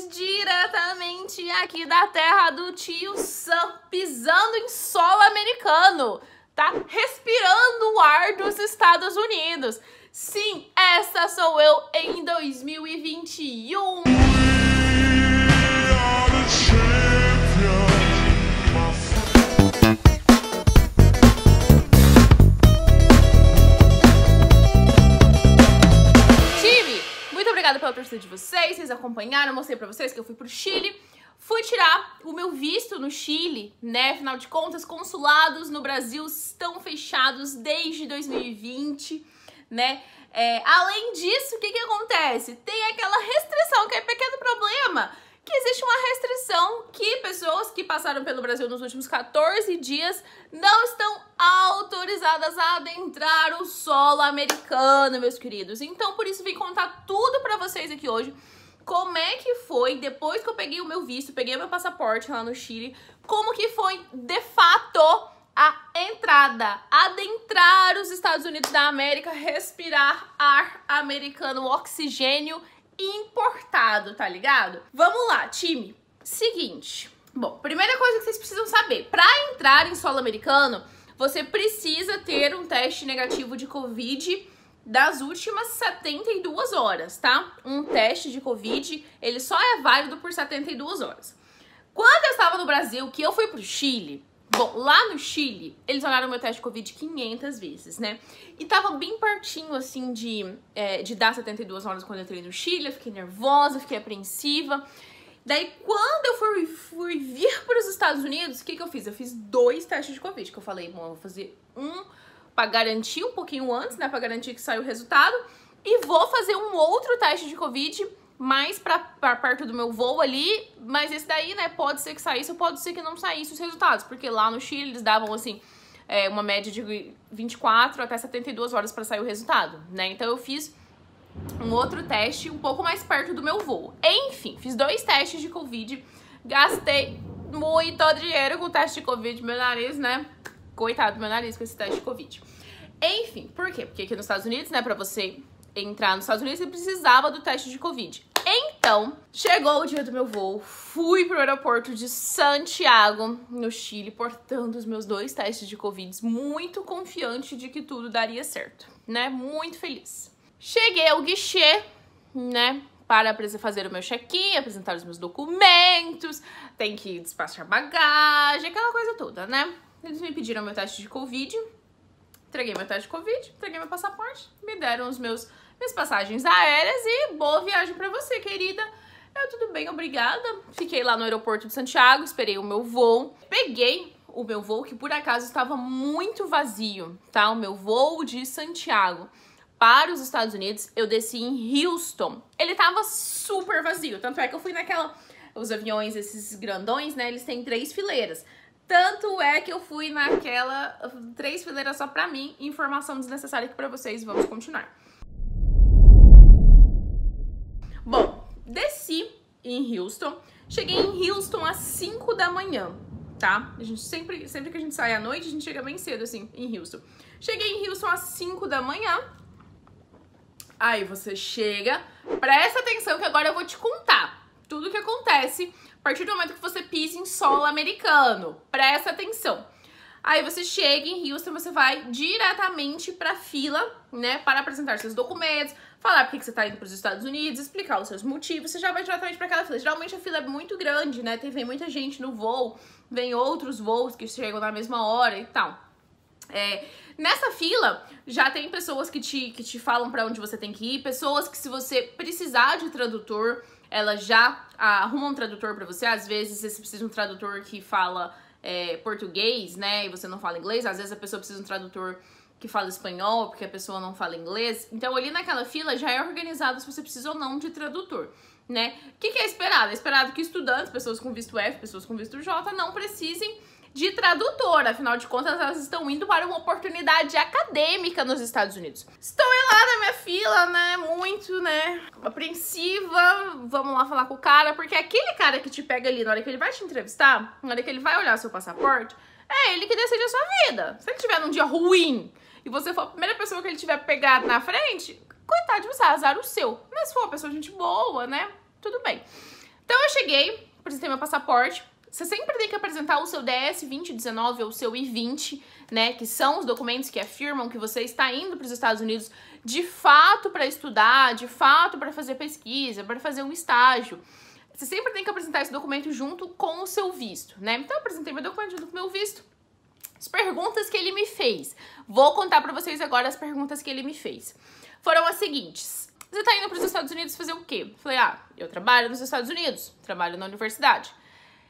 Stories diretamente aqui da terra do tio Sam, pisando em solo americano, tá? Respirando o ar dos Estados Unidos. Sim, essa sou eu em 2021. Obrigada pela torcida de vocês acompanharam, eu mostrei pra vocês que eu fui pro Chile, fui tirar o meu visto no Chile, né, afinal de contas, consulados no Brasil estão fechados desde 2020, né, além disso, o que acontece? Tem aquela restrição, que é pequeno problema, que existe uma restrição que pessoas que passaram pelo Brasil nos últimos 14 dias não estão autorizadas a adentrar o solo americano, meus queridos. Então, por isso, vim contar tudo pra vocês aqui hoje. Como é que foi, depois que eu peguei o meu visto, peguei o meu passaporte lá no Chile, como que foi, de fato, a entrada, adentrar os Estados Unidos da América, respirar ar americano, oxigênio importado, tá ligado? Vamos lá, time. Seguinte. Bom, primeira coisa que vocês precisam saber. Pra entrar em solo americano, você precisa ter um teste negativo de Covid das últimas 72 horas, tá? Um teste de Covid, ele só é válido por 72 horas. Quando eu estava no Brasil, que eu fui pro Chile, bom, lá no Chile, eles olharam meu teste de Covid 500 vezes, né? E tava bem pertinho, assim, de dar 72 horas quando eu entrei no Chile. Eu fiquei nervosa, fiquei apreensiva. Daí, quando eu fui vir para os Estados Unidos, o que eu fiz? Eu fiz 2 testes de Covid, que eu falei, bom, eu vou fazer um pra garantir um pouquinho antes, né? Pra garantir que saiu o resultado. E vou fazer um outro teste de Covid mais pra perto do meu voo ali, mas esse daí, né, pode ser que saísse ou pode ser que não saísse os resultados, porque lá no Chile eles davam, assim, uma média de 24 até 72 horas pra sair o resultado, né, então eu fiz um outro teste um pouco mais perto do meu voo. Enfim, fiz 2 testes de Covid, gastei muito dinheiro com o teste de Covid, meu nariz, né, coitado do meu nariz com esse teste de Covid. Enfim, por quê? Porque aqui nos Estados Unidos, né, pra você entrar nos Estados Unidos, você precisava do teste de Covid. Então, chegou o dia do meu voo, fui pro aeroporto de Santiago, no Chile, portando os meus 2 testes de Covid, muito confiante de que tudo daria certo, né? Muito feliz. Cheguei ao guichê, né, para fazer o meu check-in, apresentar os meus documentos, tem que despachar bagagem, aquela coisa toda, né? Eles me pediram meu teste de Covid, entreguei meu teste de Covid, entreguei meu passaporte, me deram minhas passagens aéreas e boa viagem pra você, querida. Eu, tudo bem, obrigada. Fiquei lá no aeroporto de Santiago, esperei o meu voo. Peguei o meu voo, que por acaso estava muito vazio, tá? O meu voo de Santiago para os Estados Unidos, eu desci em Houston. Ele tava super vazio, tanto é que eu fui os aviões, esses grandões, né, eles têm 3 fileiras. Tanto é que eu fui naquela 3 fileiras só pra mim, informação desnecessária aqui pra vocês, vamos continuar. Bom, desci em Houston, cheguei em Houston às 5 da manhã, tá? A gente sempre que a gente sai à noite, a gente chega bem cedo, assim, em Houston. Cheguei em Houston às 5 da manhã, aí você chega, presta atenção que agora eu vou te contar tudo o que acontece a partir do momento que você pisa em solo americano. Presta atenção. Aí você chega em Houston, você vai diretamente pra fila, né, para apresentar seus documentos, falar por que você tá indo pros Estados Unidos, explicar os seus motivos, você já vai diretamente pra aquela fila. Geralmente a fila é muito grande, né, vem muita gente no voo, vem outros voos que chegam na mesma hora e tal. Nessa fila, já tem pessoas que te falam pra onde você tem que ir, pessoas que, se você precisar de tradutor, elas já arrumam um tradutor pra você. Às vezes você precisa de um tradutor que fala português, né, e você não fala inglês. Às vezes a pessoa precisa de um tradutor que fala espanhol, porque a pessoa não fala inglês. Então ali naquela fila já é organizado se você precisa ou não de tradutor, né. O que é esperado? É esperado que estudantes, pessoas com visto F, pessoas com visto J, não precisem de tradutor, afinal de contas elas estão indo para uma oportunidade acadêmica nos Estados Unidos. Estou lá na minha fila, né, muito, né, apreensiva, vamos lá falar com o cara, porque aquele cara que te pega ali, na hora que ele vai te entrevistar, na hora que ele vai olhar seu passaporte, é ele que decide a sua vida. Se ele estiver num dia ruim e você for a primeira pessoa que ele tiver pegado na frente, coitado de você, azar o seu. Mas se for uma pessoa de gente boa, né, tudo bem. Então eu cheguei, apresentei meu passaporte. Você sempre tem que apresentar o seu DS 2019 ou o seu I-20, né? Que são os documentos que afirmam que você está indo para os Estados Unidos de fato para estudar, de fato para fazer pesquisa, para fazer um estágio. Você sempre tem que apresentar esse documento junto com o seu visto, né? Então eu apresentei meu documento junto com o meu visto. As perguntas que ele me fez. Vou contar pra vocês agora as perguntas que ele me fez. Foram as seguintes. Você tá indo pros Estados Unidos fazer o quê? Falei, eu trabalho nos Estados Unidos. Trabalho na universidade.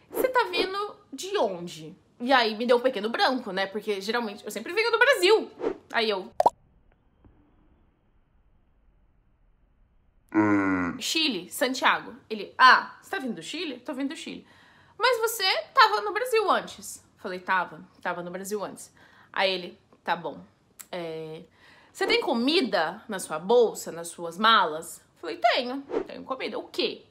Você tá vindo de onde? E aí me deu um pequeno branco, né? Porque geralmente eu sempre venho do Brasil. Aí eu... Chile, Santiago. Ele, você tá vindo do Chile? Tô vindo do Chile. Mas você tava no Brasil antes. Falei, tava no Brasil antes. Aí ele, tá bom. Você tem comida na sua bolsa, nas suas malas? Falei, tenho comida. O quê?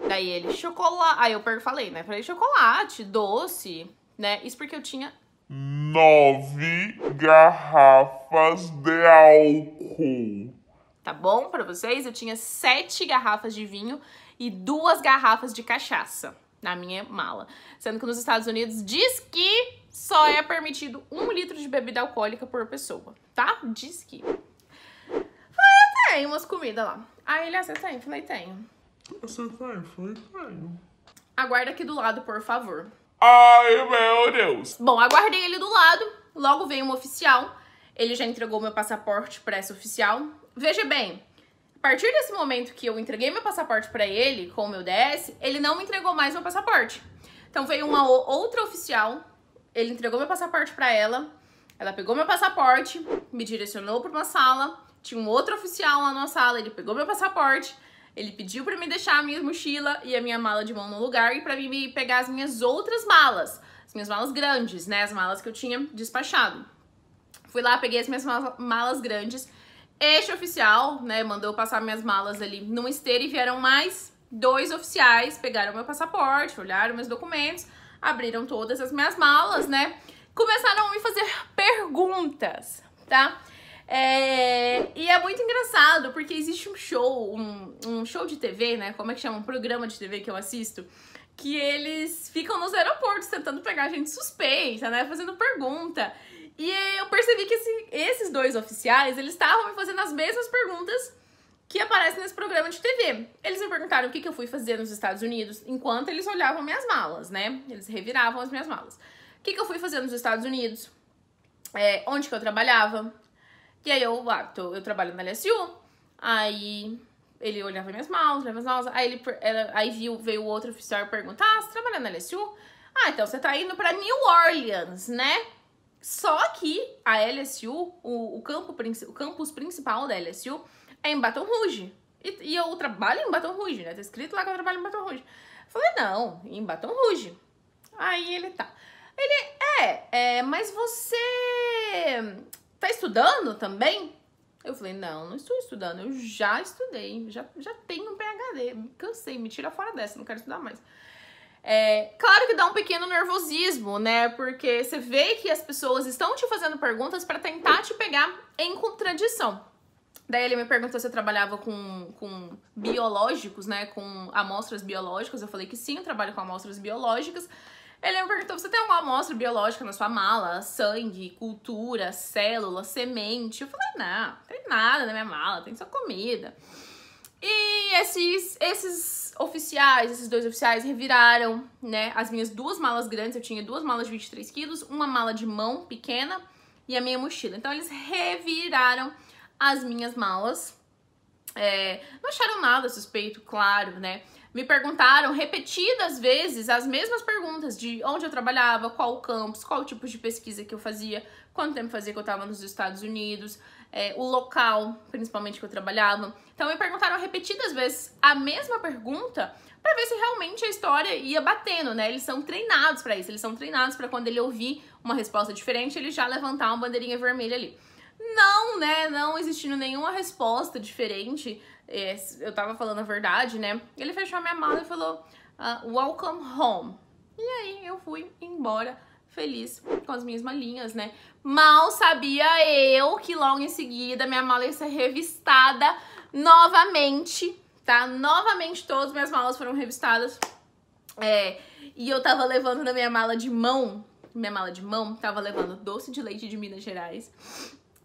Daí ele, chocolate. Aí eu falei, né? Falei, chocolate, doce, né? Isso porque eu tinha 9 garrafas de álcool. Tá bom pra vocês? Eu tinha 7 garrafas de vinho e 2 garrafas de cachaça na minha mala. Sendo que nos Estados Unidos diz que só é permitido 1 litro de bebida alcoólica por pessoa, tá? Diz que. Falei, eu tenho umas comidas lá. Aí ele, você tem? Falei, tenho. Você tem? Falei, tenho. Aguarda aqui do lado, por favor. Ai, meu Deus. Bom, aguardei ele do lado. Logo veio um oficial. Ele já entregou meu passaporte para esse oficial. Veja bem, a partir desse momento que eu entreguei meu passaporte pra ele, com o meu DS, ele não me entregou mais meu passaporte. Então veio uma outra oficial, ele entregou meu passaporte pra ela pegou meu passaporte, me direcionou pra uma sala, tinha um outro oficial lá na sala, ele pegou meu passaporte, ele pediu pra me deixar a minha mochila e a minha mala de mão no lugar e pra mim me pegar as minhas outras malas, as minhas malas grandes, né, as malas que eu tinha despachado. Fui lá, peguei as minhas malas grandes. Este oficial, né, mandou passar minhas malas ali numa esteira e vieram mais 2 oficiais, pegaram meu passaporte, olharam meus documentos, abriram todas as minhas malas, né, começaram a me fazer perguntas, tá? E é muito engraçado, porque existe um show, um show de TV, né, como é que chama? Um programa de TV que eu assisto, que eles ficam nos aeroportos tentando pegar gente suspeita, né, fazendo pergunta. E eu percebi que esses 2 oficiais, eles estavam me fazendo as mesmas perguntas que aparecem nesse programa de TV. Eles me perguntaram o que eu fui fazer nos Estados Unidos enquanto eles olhavam minhas malas, né? Eles reviravam as minhas malas. O que eu fui fazer nos Estados Unidos? Onde que eu trabalhava? E aí eu trabalho na LSU. Aí ele olhava minhas malas, aí veio o outro oficial e perguntou, você trabalha na LSU? Então você tá indo pra New Orleans, né? Só que a LSU, o campus principal da LSU é em Baton Rouge. E eu trabalho em Baton Rouge, né? Tá escrito lá que eu trabalho em Baton Rouge. Eu falei, não, em Baton Rouge. Aí ele tá. Ele, mas você tá estudando também? Eu falei, não estou estudando, eu já estudei, já tenho um PhD, cansei, me tira fora dessa, não quero estudar mais. Claro que dá um pequeno nervosismo, né? Porque você vê que as pessoas estão te fazendo perguntas para tentar te pegar em contradição. Daí ele me perguntou se eu trabalhava com biológicos, né? Com amostras biológicas. Eu falei que sim, eu trabalho com amostras biológicas. Ele me perguntou, você tem alguma amostra biológica na sua mala? Sangue, cultura, célula, semente? Eu falei, não tem nada na minha mala, tem só comida. E esses oficiais, esses 2 oficiais reviraram, né, as minhas 2 malas grandes. Eu tinha 2 malas de 23 quilos, uma mala de mão pequena e a minha mochila. Então eles reviraram as minhas malas. Não acharam nada suspeito, claro, né? Me perguntaram repetidas vezes as mesmas perguntas de onde eu trabalhava, qual o campus, qual o tipo de pesquisa que eu fazia, quanto tempo fazia que eu estava nos Estados Unidos, o local, principalmente, que eu trabalhava. Então me perguntaram repetidas vezes a mesma pergunta para ver se realmente a história ia batendo, né? Eles são treinados para isso, eles são treinados para quando ele ouvir uma resposta diferente, ele já levantar uma bandeirinha vermelha ali. Não, né? Não existindo nenhuma resposta diferente. Eu tava falando a verdade, né? Ele fechou a minha mala e falou, welcome home. E aí eu fui embora feliz com as minhas malinhas, né? Mal sabia eu que logo em seguida minha mala ia ser revistada novamente tá? Novamente, todas as minhas malas foram revistadas. E eu tava levando na minha mala de mão, tava levando doce de leite de Minas Gerais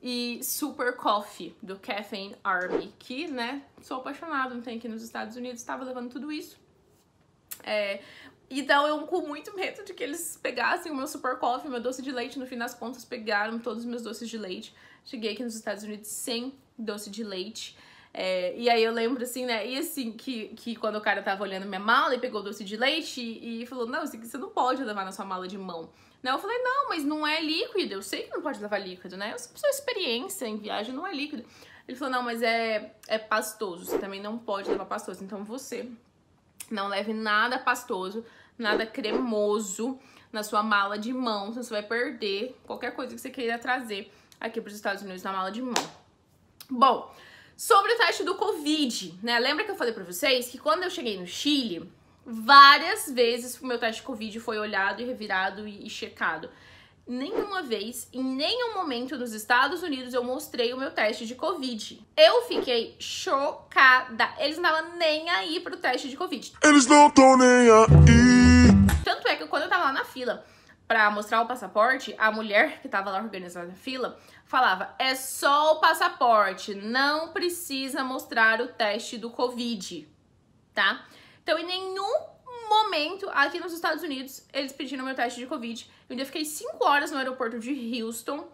e Super Coffee do Caffeine Army, que, né, sou apaixonada, não tem aqui nos Estados Unidos, tava levando tudo isso. Então eu com muito medo de que eles pegassem o meu Super Coffee, meu doce de leite. No fim das contas, pegaram todos os meus doces de leite. Cheguei aqui nos Estados Unidos sem doce de leite. E aí eu lembro assim, né, e assim, que quando o cara tava olhando minha mala e pegou o doce de leite e falou, não, isso aqui você não pode levar na sua mala de mão. Né? Eu falei, não, mas não é líquido, eu sei que não pode levar líquido, né, eu sou experiência em viagem, não é líquido. Ele falou, não, mas é pastoso, você também não pode levar pastoso, então você não leve nada pastoso, nada cremoso na sua mala de mão, senão você vai perder qualquer coisa que você queira trazer aqui para os Estados Unidos na mala de mão. Bom, sobre o teste do Covid, né? Lembra que eu falei pra vocês que quando eu cheguei no Chile, várias vezes o meu teste de Covid foi olhado e revirado e checado. Nenhuma vez, em nenhum momento nos Estados Unidos eu mostrei o meu teste de Covid. Eu fiquei chocada. Eles não estavam nem aí pro teste de Covid. Eles não estão nem aí. Tanto é que quando eu tava lá na fila pra mostrar o passaporte, a mulher que tava lá organizando a fila falava, é só o passaporte, não precisa mostrar o teste do Covid, tá? Então, em nenhum momento, aqui nos Estados Unidos, eles pediram meu teste de Covid. Eu ainda fiquei 5 horas no aeroporto de Houston.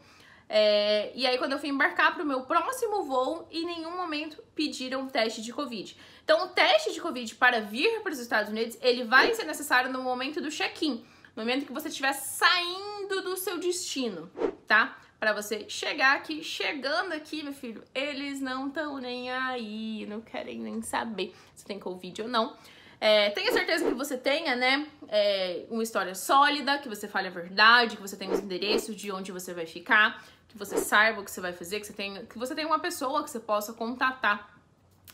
E aí, quando eu fui embarcar pro meu próximo voo, em nenhum momento pediram teste de Covid. Então, o teste de Covid para vir para os Estados Unidos, ele vai ser necessário no momento do check-in. No momento que você estiver saindo do seu destino, tá? Pra você chegar aqui, chegando aqui, meu filho, eles não estão nem aí, não querem nem saber se tem Covid ou não. Tenha certeza que você tenha, né, uma história sólida, que você fale a verdade, que você tenha os endereços de onde você vai ficar, que você saiba o que você vai fazer, que você tenha uma pessoa que você possa contatar,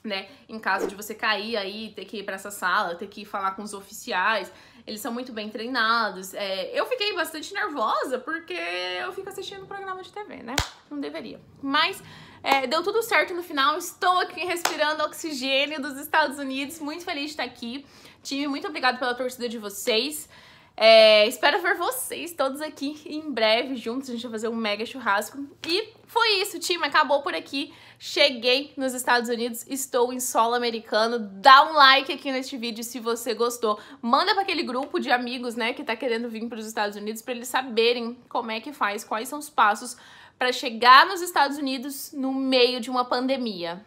né, em caso de você cair aí, ter que ir pra essa sala, ter que falar com os oficiais. Eles são muito bem treinados. Eu fiquei bastante nervosa porque eu fico assistindo programa de TV, né? Não deveria. Mas deu tudo certo no final. Estou aqui respirando oxigênio dos Estados Unidos. Muito feliz de estar aqui. Time, muito obrigada pela torcida de vocês. Espero ver vocês todos aqui em breve juntos. A gente vai fazer um mega churrasco. E foi isso, time. Acabou por aqui. Cheguei nos Estados Unidos. Estou em solo americano. Dá um like aqui neste vídeo se você gostou. Manda para aquele grupo de amigos, né, que tá querendo vir para os Estados Unidos, para eles saberem como é que faz, quais são os passos para chegar nos Estados Unidos no meio de uma pandemia.